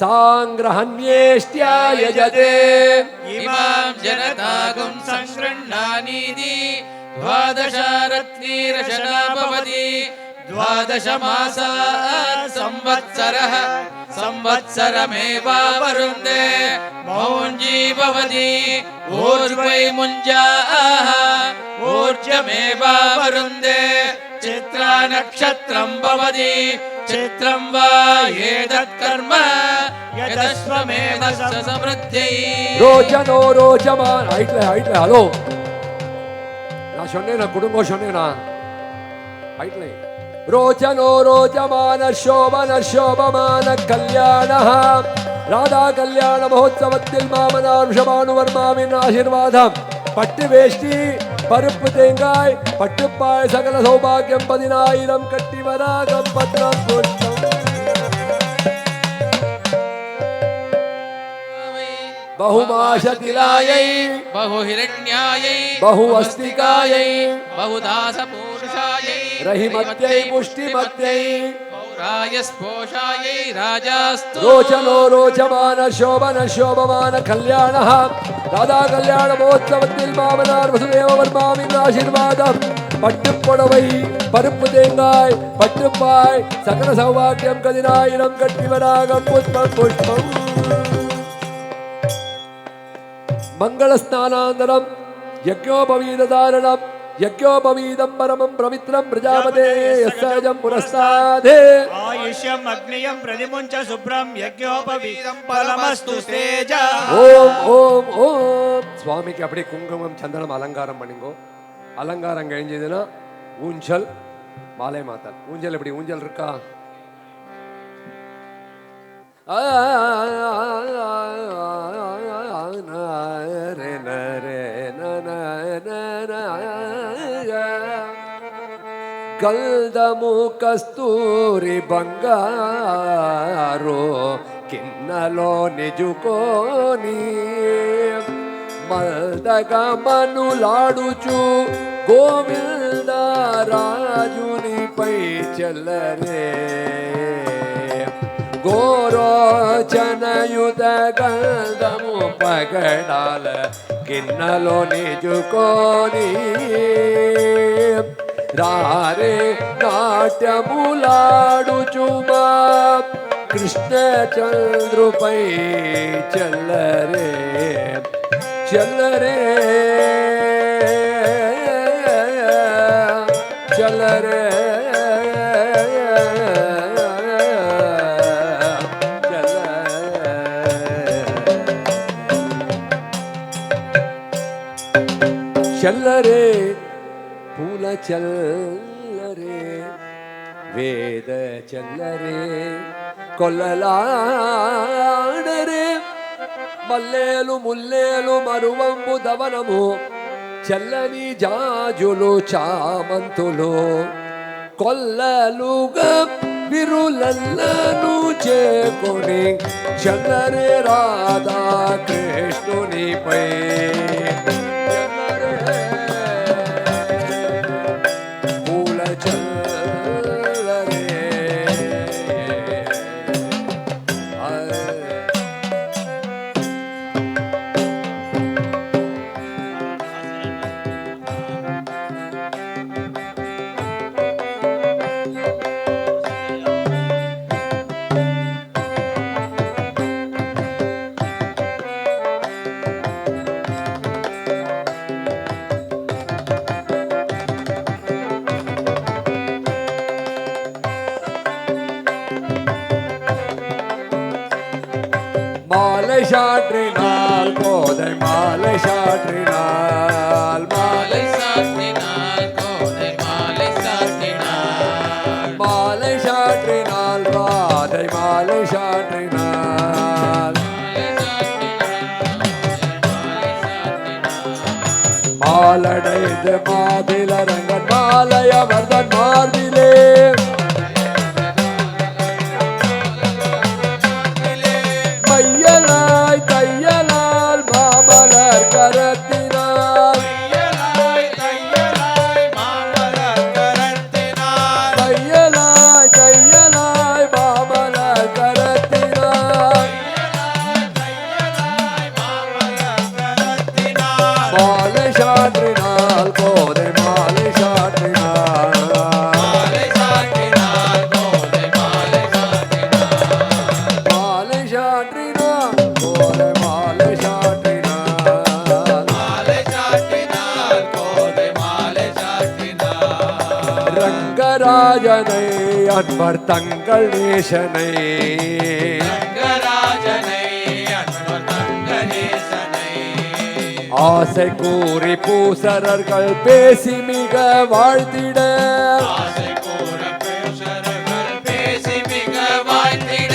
ಸಾಂಗ್ರಹಣ್ಯೇಷ್ಟ್ಯಾ ಯಜತೆ ಇಮಾಂ ಜನತಾಗುಂ ಸಂಗೃಹ್ಣಾನೀತಿ ದ್ವಾದಶಾರತ್ನೀರಶನಾಭವತಿ ದ್ವಾದಶ ಮಾಸಾತ್ ಸಂವತ್ಸರಃ ಸಂವತ್ಸರಮೇವಾವರುಂಧೆ ಮೌಂಜೀ ಭವತಿ ಊರ್ವೈ ಮುಂಜಾಃ ಊರ್ಜಮೇವಾವರುಂಧೆ ಚಿತ್ರಾ ನಕ್ಷತ್ರಂ ಭವತಿ ಚಿತ್ರಂ ವಾ ಏತತ್ ಕರ್ಮ ಯದಶ್ವಮೇಧ ಸಮೃದ್ಧೈ ரோஜனோ ரோஜமான ஹைட்ல ஹலோ நான் சொன்னேனா குடும்பம் சொன்னேனா ஹைட்ல ரோஜனோ ரோஜமான சோபமான கல்யாண ராதா கல்யாண மகோத்சவத்தில் மாமனார் ரிஷபானுவர்மாவின் ஆசீர்வாதம் பட்டு வேஷ்டி பருப்பு தேங்காய் பட்டுப்பாய் சகல சௌபாகியம் 10,000 கட்டி வராகம் பத்ரம் புஷ்பம் बहुमाशतिलायै बहुहिरण्यायै बहुवस्तिकायै बहुदासपूरुषायै रहिमत्यै पुष्टिमत्यै पौरायस्पोषायै राजास्तु रोचनो रोचमान शोभमान कल्याणः राधा कल्याण महोत्सवத்தில் மாமனார் வசுதேவவர்மாவின் ஆசீர்வாதம் பட்டு புடவை பருப்பு தேங்காய் பட்டுப்பாய் சகல சௌபாகியம் 10,000 கட்டி வராகம் புஷ்பம் புஷ்பம் मंगल स्नानानन्तरं यज्ञोपवीतधारणं यज्ञोपवीतं परमं पवित्रं प्रजापते यस्सहजं पुरस्तादे आयुष्यम् अग्नियं प्रतिमुञ्च शुभ्रं यज्ञोपवीतं फलमस्तु तेजा ओम ओम ओम स्वामी के अपने कुंकुमम चंदनम अलंकारम பண்ணுங்கோ அலங்காரம் കഴിഞ്ഞதுனா ஊஞ்சல் மாலை மாத்தல் ஊஞ்சல் எப்படி ஊஞ்சல் இருக்கா గల్దము కస్తూరి బంగారు కిన్నలో నిజుకోని మల్దగా మనులాడుచు గోవింద రాజునిపై చెల్లరే గోరోచనయుత గంధము పగడాల గిన్నెలో నిజుకోని రారే నాట్యములాడుచుమా కృష్ణచంద్రుపై చెల్లరే చెల్లరే చెల్లరే ಚಲ್ಲರೆ ಪೂಲ ಚಲ್ಲರೆ ವೇದ ಚಲ್ಲರೆ ಕೊಲ್ಲಲಾಡರೆ మల్లేలు ముల్లేలు మరువంబు దవనము చల్లని జాజులు చామంతులు కొల్లలుగా విరులల్లను చేకొని చల్లరే రాధా కృష్ణునిపై மாலை சாற்றினால் கோதை மாலை சாற்றினால் மாலை சாற்றினால் கோதை மாலை சாற்றினால் மாலை சாற்றினால் ராதை மாலை சாற்றினால் மாலடைந்து மாதிலரங்கன் மாலையவர்தன் மார்பிலே மையலாய் தையலால் மாமலர் கரத்தினால் தையலாய் தையலாய் மாமலர் கரத்தினால் ரங்கராஜனை அன்பர் தங்கள் நேசனை ரங்கராஜனை அன்பர் தங்கநேசனை ஆசை கூறி பூசரர்கள் பேசி மிக வாழ்த்திட ஆசை கூற பேசர்கள் பேசி மிக வாழ்த்திட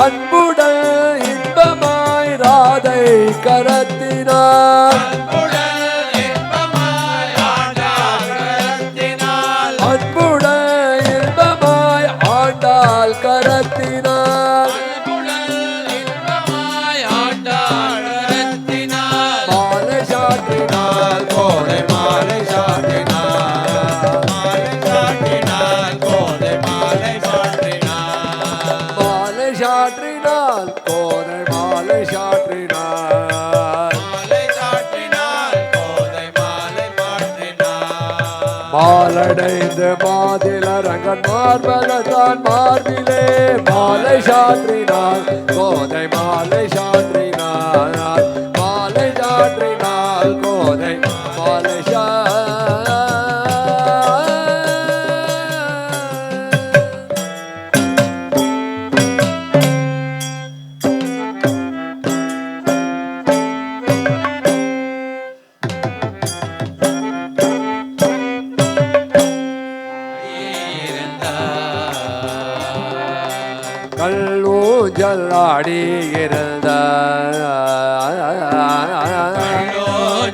அன்புடன் இன்பமாய் ராதை கரத்தினார் அன்புடன் இன்பமாய் ஆண்டாள் கரத்தினால் அன்புடன் இன்பமாய் ஆண்டாள் கரத்தினார் அன்புடன் இன்பமாய் ஆண்டாள் கரத்தினால் மாலை சாற்றினாள் கோடை மாலை சாற்றினாள் மாலை சாற்றினாள் கோதை மாலை சாற்றினாள் மாலை சாற்றினாள் கோடை மாலை சாற்றினாள் மாலை சாற்றினாள் கோதை மாலை மாற்றினாள் மாலடைந்து மாதிலரங்கன் மார்பலதான் மார்பிலே மாலை சாற்றினாள் கோதை மாலை சாற்றினாள் மாலை சாற்றினாள் கோதை மாலை கல்லூஞ்சல்லாடி இருந்த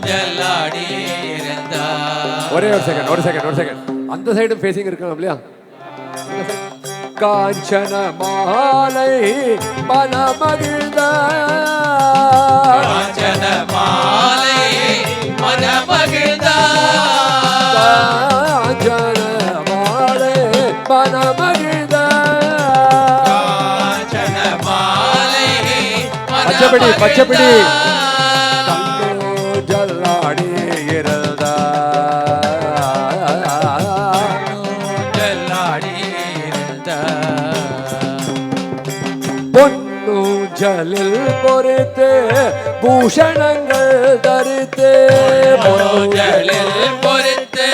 ஜல்லாடி இருந்தார் ஒரே ஒரு செகண்ட் அந்த சைடும் ஃபேசிங் இருக்கணும் இல்லையா காஞ்சன மாலை மனமகிழ்ந்த காஞ்சன மாலை மனமகிழ்ந்தார் காஞ்சன மாலை மனமகிழ்ந்த காஞ்சன மாலை பச்சைப்படி, பச்சைப்படி. மனமகிழ்ந்தார். ஜல்லாடி இருந்த ஜல்லாடி இருந்தார் பொன்னூஞ்சலில் பொறித்து பூஷணங்கள் தரித்து பொன்னூஞ்சலில் பொறித்து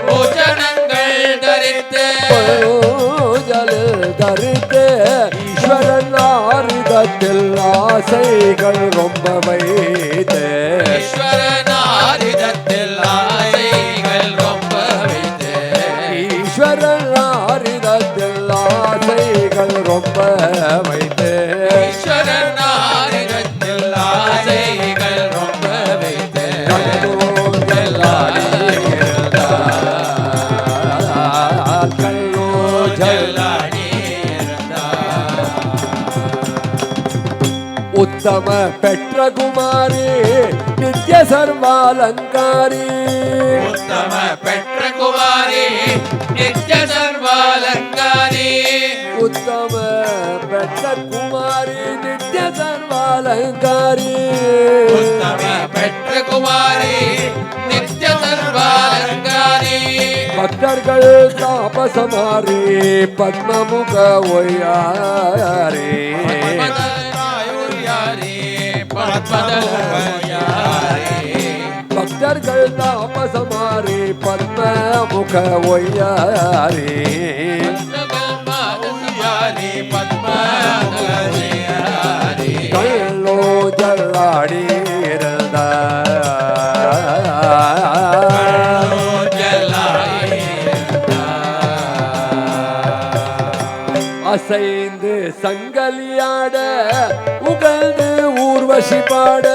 பூஷணங்கள் தரித்து பொன்னூஞ்சலில் தரித்து ஈஸ்வரன் ஆரிதத்தில் ஆசைகள் ரொம்ப வைத்து ஈஸ்வரனாரிதத்தில் ஆசைகள் ரொம்ப வைத்து ஈஸ்வரன் ஆரிதத்தில் ஆசைகள் ரொம்ப வைத்து ஈஸ்வரனாரிடத்தில் ஆசைகள் ரொம்ப வைத்து கல்லூஞ்சலாடி இருந்தார் கல்லூஞ்சல் ஜல்லாடி இருந்தார் உத்தம பெற்ற குமாரி நித்ய சர்வாலங்காரி உத்தம பெற்ற குமாரி நித்ய சர்வாலங்காரி உத்தம பெற்ற குமாரி நித்ய சர்வாலங்காரி உத்தம பெற்ற குமாரி நித்ய சர்வாலங்காரி பக்தர்கள் தாபசமாரி பத்மமுக ஒய்யாரி பத்மதலாயுர்யாரி பத்மதலாயுர்யாரி பக்தர்கள் தாபசமாரி பத்மமுக ஒய்யாரி பத்மதலாயுர்யாரி பத்மதலாயுர்யாரி கல்லோ ஜல்லாடி இருந்தார் ஜல்லாடி அசைந்து சங்கலியாட உகழ்ந்து ஊர்வசி பாட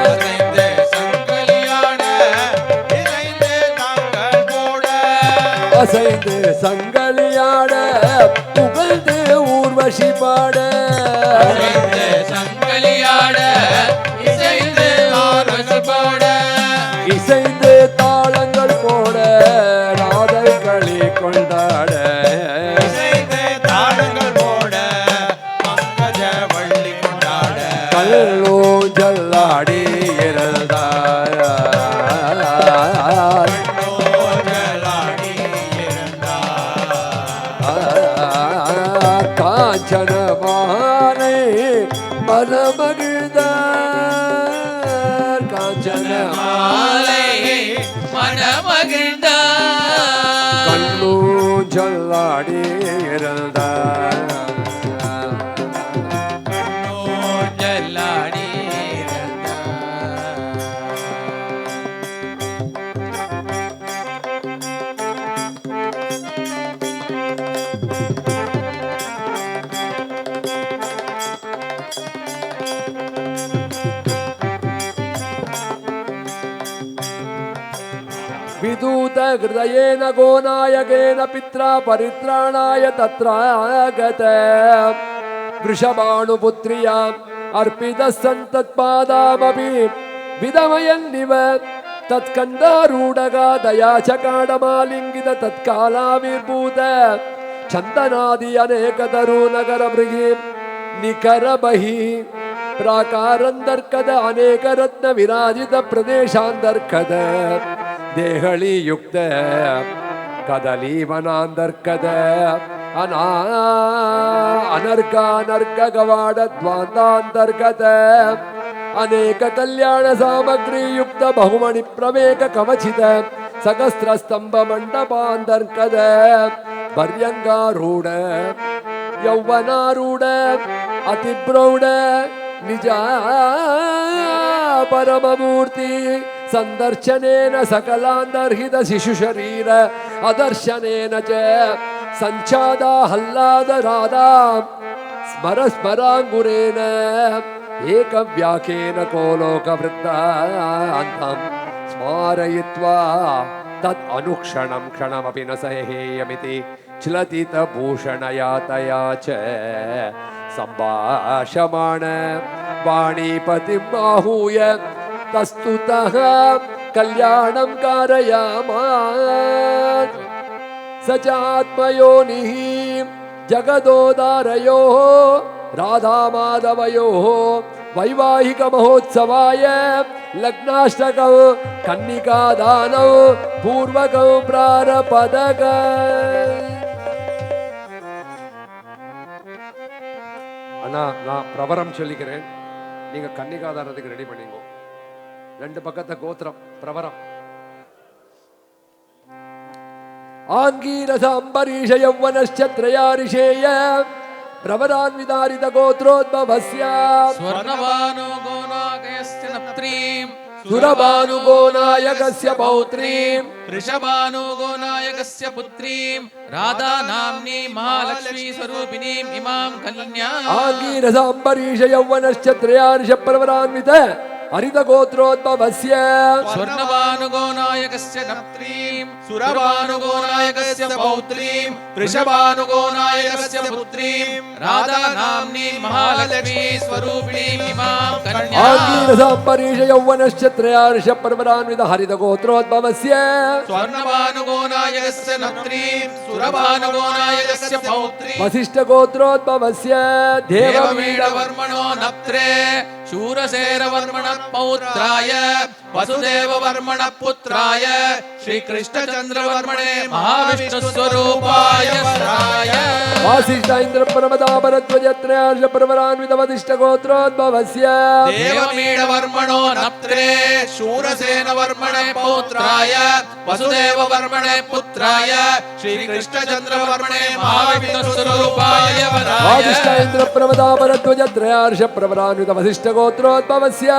அசைந்து சங்கலியாட இசைந்து நாங்கள் போட அசைந்து சங்கலியாட உகழ்ந்து ஊர்வசி பாட அசைந்து சங்கலியாட இசைந்து ஆர்வசி போட இசைந்து தாளங்கள் போட ராதை களி கொண்டாட இசைந்து தாளங்கள் போட பங்கஜ வள்ளி கொண்டாட கல்லோ ஜல்லாடி இருந்தார் ஜல்லாடி இருந்தார் காஞ்சனமானை மனமகிழ்ந்தார் காஞ்சனமாலை மாலை மனமகிழ்ந்தார் கண்ணூ ஊஞ்சல்லாடி இருந்தார். ஊஞ்சலாடி विदूत हृदयेन गोनायकेन पित्रा परित्राणाय तत्रागत वृषभानुपुत्र्याम् अर्पितः सन्तत्पादामपि विदमयन्निव तत्कण्डारूढगा दया चकाडमालिङ्गित तत्कालाविर्भूत चन्दनादि अनेकतरु नगरमृगी निकरबहिः प्राकारान्तर्गत अनेकरत्न विराजित प्रदेशान्तर्गत देहली युक्त कदलीवनान्तर्गत अनर्गानर्ग गवाड द्वान्तान्तर्गत अनेक कल्याण सामग्री युक्त बहुमणि प्रवेक कवचित सहस्र स्तंभ मंडपान्तर्गत पर्यंगारूढ़ यौवनारूढ़ अतिप्रौढ़ निजा परममूर्ति संदर्शनेन सकलान्तर्हित शिशु शरीर अदर्शनेन च संचादा राधा स्मर स्मरांगुरेण एकव्याकेन को लोकवृत्तान्तं स्मारयित्वा तत् अनुक्षणं क्षणमपि न सहेयमिति चिलतितभूषणयातया च सम्भाषमाण वाणीपतिम् आहूय तस्तुतः कल्याणं कारयामास स चात्मयोनिः जगदोदारयोः राधामाधवयोः वैवाहिक महोत्सवाय लग्नाष्टकं कन्निकादानौ पूर्वकं प्रारपदक அண்ணா நான் பிரவரம் சொல்லிக்கிறேன் நீங்க கன்னிகாதானத்துக்கு ரெடி பண்ணிங்க ரெண்டு பக்கத்தை கோத்திரம் பிரவரம் आंगीरस अंबरीष यौवनश्चत्रयारिषेय प्रवरान्विदारित गोत्रोद्भवस्य स्वर्णभानुगोनागयस्य नप्त्रीं सुरभानुगोनायकस्य पौत्रीं वृषभानुगोनायकस्य पुत्रीं राधा नाम्नी महालक्ष्मी स्वरूपिणीम् इमां कन्याम् आंगीरस अंबरीष यौवनश्चत्रयारिष प्रवरान्वित हरित गोत्रोद्भवस्य स्वर्णभानुगोनायकस्य नप्त्रीं सुरभानुगोनायकस्य पौत्रीं वृषभानुगोनायकस्य पुत्रीं राधा नाम्नी महालक्ष्मी स्वरूपिणीम् इमां कन्याम् आंगीरस अंबरीष यौवनश्चत्रयारिष प्रवरान्वित हरित गोत्रोद्भवस्य स्वर्णभानुगोनायकस्य नप्त्रीं सुरभानुगोनायकस्य पौत्रीं वसिष्ठ गोत्रोद्भवस्य देवमीडवर्मणो नप्त्रे शूरसेनवर्मण पौत्राय वसुदेववर्मण पुत्राय श्रीकृष्णचन्द्रवर्मणे महाविष्णुस्वरूपाय वराय वासिष्ठ इंद्र परमदाभरध्वजत्रयार्ष प्रवरान्वित वसिष्ठ गोत्रोद्भवस्य देवमीडवर्मणो नप्त्रे शूरसेनवर्मणे पौत्राय वसुदेववर्मणे पुत्राय श्रीकृष्णचन्द्रवर्मणे महाविष्णुस्वरूपाय वराय वासिष्ठ इंद्र परमदाभरध्वजत्रयार्ष प्रवरान्वित वसिष्ठ गोत्रोद्भवस्य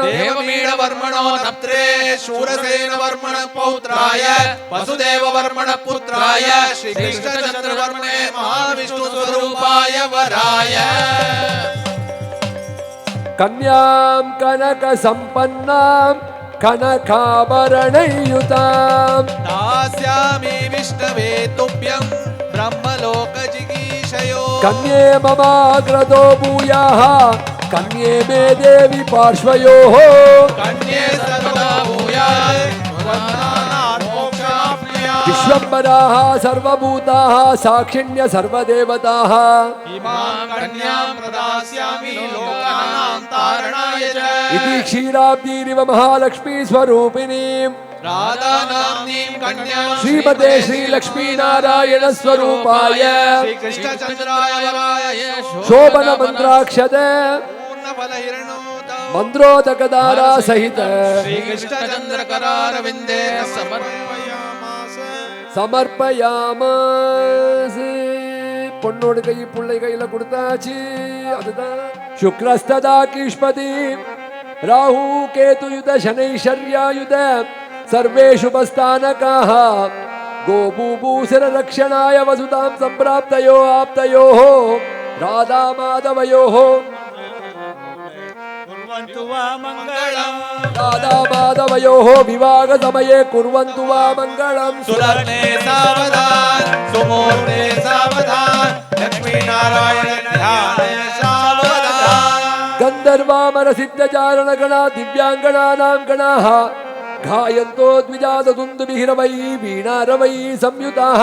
देवमीडवर्मणो नप्त्रे शूरसेनवर्मण पौत्राय वसुदेववर्मण पुत्राय श्रीकृष्णचन्द्रवर्मणे महाविष्णुस्वरूपाय वराय कन्यां कनक संपन्नां कनकाभरणयुतां दास्यामि विष्णवे तुभ्यं ब्रह्मलोकजिगीषयो कन्ये ममाग्रतो भूयाः कन्ये मे देवी पार्श्वयोः कन्ये सर्वदा भूयात् वरदानात् मोक्षाप्नुयात् विश्वम्भराः सर्वभूताः साक्षिण्य सर्वदेवताः इमां कन्यां प्रदास्यामि लोकानां तारणाय च इति क्षीराब्धिरिव महालक्ष्मी स्वरूपिणीं राधा नाम्नीं कन्यां श्रीमते श्रीलक्ष्मीनारायण स्वरूपाय श्रीकृष्णचन्द्राय वराय शोभन मंत्राक्षते पूर्णफलहिरणोदौ मंद्रोदकदारा सहित श्रीकृष्णचन्द्रकरारविन्दे समर्पयामि समर्पयामास சமர்ப்பயாமாஸ். பொண்ணோடு கை பிள்ளை கையில கொடுத்தாச்சு. அதுதான் சுக்ரஸ்ததா கீஷ்பதி ராகு கேதுயுத சனைஷர்யாயுத சர்வே சுபஸ்தானகாः गोभूभूषण रक्षणाय वसुतां संप्राप्तयो आप्तयोः राधा माधवयोः कुर्वन्तु वा मङ्गलम् राधा माधवयोः विवाह समये कुर्वन्तु वा मङ्गलम्. सुलग्ने सावधान सुमुहूर्ते सावधान लक्ष्मी नारायण ध्यान सावधान. गन्धर्वामर सिद्धचारण गणा दिव्यांगनानां गणाः गायन्तो द्विजादुन्दुभिरवै वीणारवै संयुताः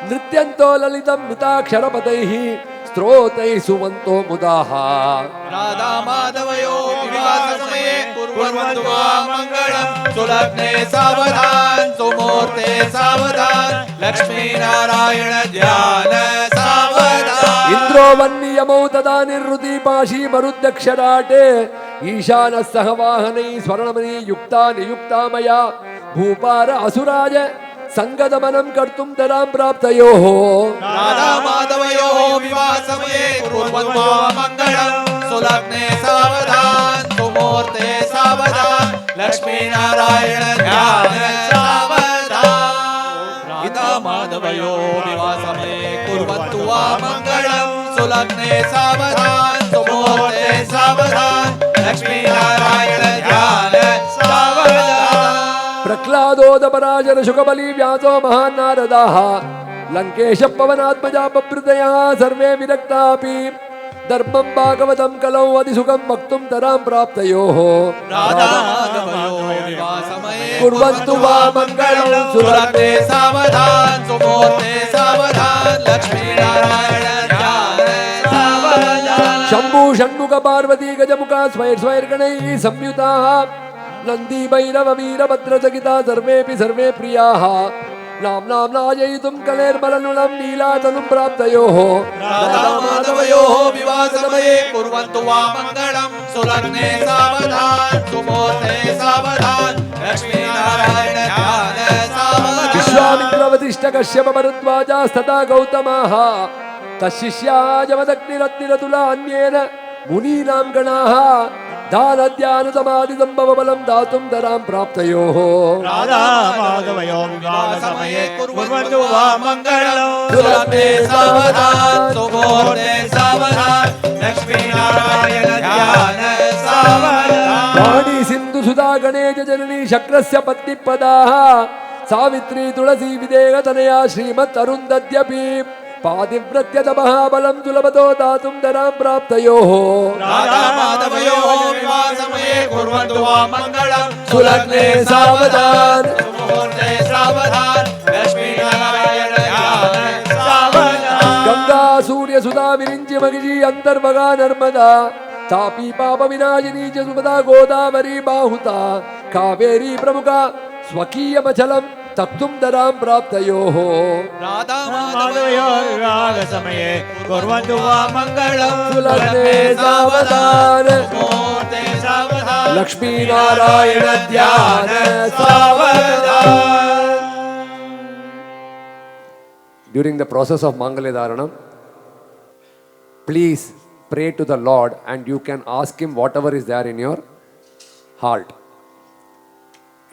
नृत्यन्तो ललितं मिताक्षरपदैः स्तोत्रैः सुवन्तो मुदाः. राधा माधवयो विवाह समये कुर्वन्तु वा मङ्गलम्. सुलग्ने सावधान सुमुहूर्ते सावधान लक्ष्मी नारायण ध्यान सावधान. इंद्रो वन्नियमौ तदा निर्वृति पाशी मरुदक्षराटे ईशानः सह वाहनैः स्वर्णमणि युक्ता नियुक्ता मया भूपार असुराज संगदमनं कर्तुं तरां प्राप्तयोः. राधा माधवयो विवाह समये कुर्वन्तु वा मङ्गलम्. सुलग्ने सावधान सुमुहूर्ते सावधान लक्ष्मी नारायण ध्यान सावधान. राधा माधवयो विवाह समये कुर्वन्तु वा मङ्गलम्. सुलग्ने सावधान सुमुहूर्ते सावधान लक्ष्मी नारायण ध्यान सावधान. प्रह्लादोदपराशर शुकबली व्यासो महान् नारदाः लङ्केश पवनात्मजा बभृतयः सर्वे विरक्तापि धर्मं भागवतं कलौ अधिसुखं वक्तुं तरां प्राप्तयोः. राधा माधवयो विवाह समये कुर्वन्तु वा मङ्गलम्. सुलग्ने सावधान सुमुहूर्ते सावधान लक्ष्मी नारायण ध्यान सावधान. शंभु षण्मुख पार्वती गजमुखा स्वैर्गणैः संयुताः नन्दी भैरव वीरभद्र सहिता सर्वेऽपि सर्वे प्रियाः नाम्नां नाजयितुं कलेर्मलनुलं नीलातनुं प्राप्तयोः. राधा माधवयो विवाह समये कुर्वन्तु वा मङ्गलम्. सुलग्ने सावधान सुमुहूर्ते सावधान लक्ष्मी नारायण ध्यान सावधान. विश्वामित्रवतिष्ठ कश्यप भरद्वाजास्तथा गौतमाः तशिष्या जमदग्निरत्निरतुला अन्येन मुनीनां गणाः दानध्यान समाधि संभव बलं दातुं तरां प्राप्तयोः. राधा माधवयो विवाह समये कुर्वन्तु वा मङ्गलम्. सुलग्ने सावधान सुमुहूर्ते सावधान लक्ष्मी नारायण ध्यान सावधान. वाणी सिंधु सुधा गणेश जननी शक्रस्य पत्नी पदाः सावित्री तुलसी विदेह तनया श्रीमत् अरुन्धत्यपि पातिव्रत्यत महाबलं सुलभतो दातुं तरां प्राप्तयोः. राधा माधवयो विवाह समये कुर्वन्तु वा मङ्गलम्. सुलग्ने सावधान सुमुहूर्ते सावधान लक्ष्मी नारायण ध्यान सावधान. गंगा सूर्य सुधा विरिंचि मगिषी अंतर्भगा नर्मदा तापी पाप विनाशिनी च सुमदा गोदावरी बाहुता कावेरी प्रमुखा स्वकीयमचलं तप्तुं तरां प्राप्तयोः. राधा माधवयो विवाह समये कुर्वन्तु वा मङ्गलम्. सुलग्ने सावधान सुमुहूर्ते सावधान लक्ष्मी नारायण ध्यान सावधान. During the process of Mangala Dharanam, please pray to the Lord and you can ask Him whatever is there in your heart.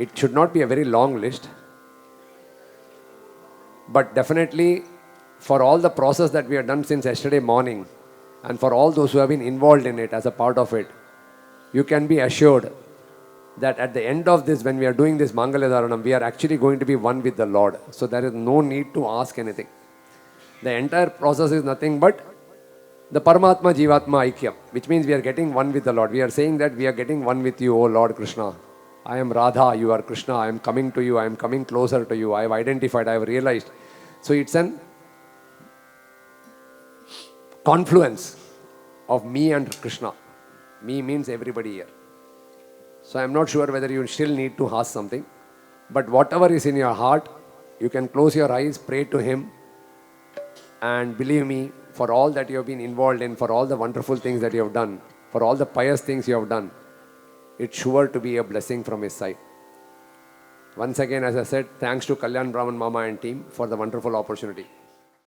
It should not be a very long list, but definitely for all the process that we have done since yesterday morning and for all those who have been involved in it as a part of it, you can be assured that at the end of this, when we are doing this Mangala Dharanam, we are actually going to be one with the Lord. So there is no need to ask anything. The entire process is nothing but the Paramatma Jivatma Aikyam, which means we are getting one with the Lord. We are saying that we are getting one with you, O Lord Krishna. I am Radha, you are Krishna, I am coming to you, I am coming closer to you, I have identified, I have realized. So it's an confluence of me and Krishna. Me means everybody here. So I'm not sure whether you still need to ask something, but whatever is in your heart, you can close your eyes, pray to Him, and believe me, for all that you have been involved in, for all the wonderful things that you have done, for all the pious things you have done, it's sure to be a blessing from His side. Once again, as I said, thanks to Kalyan Brahman Mama and team for the wonderful opportunity.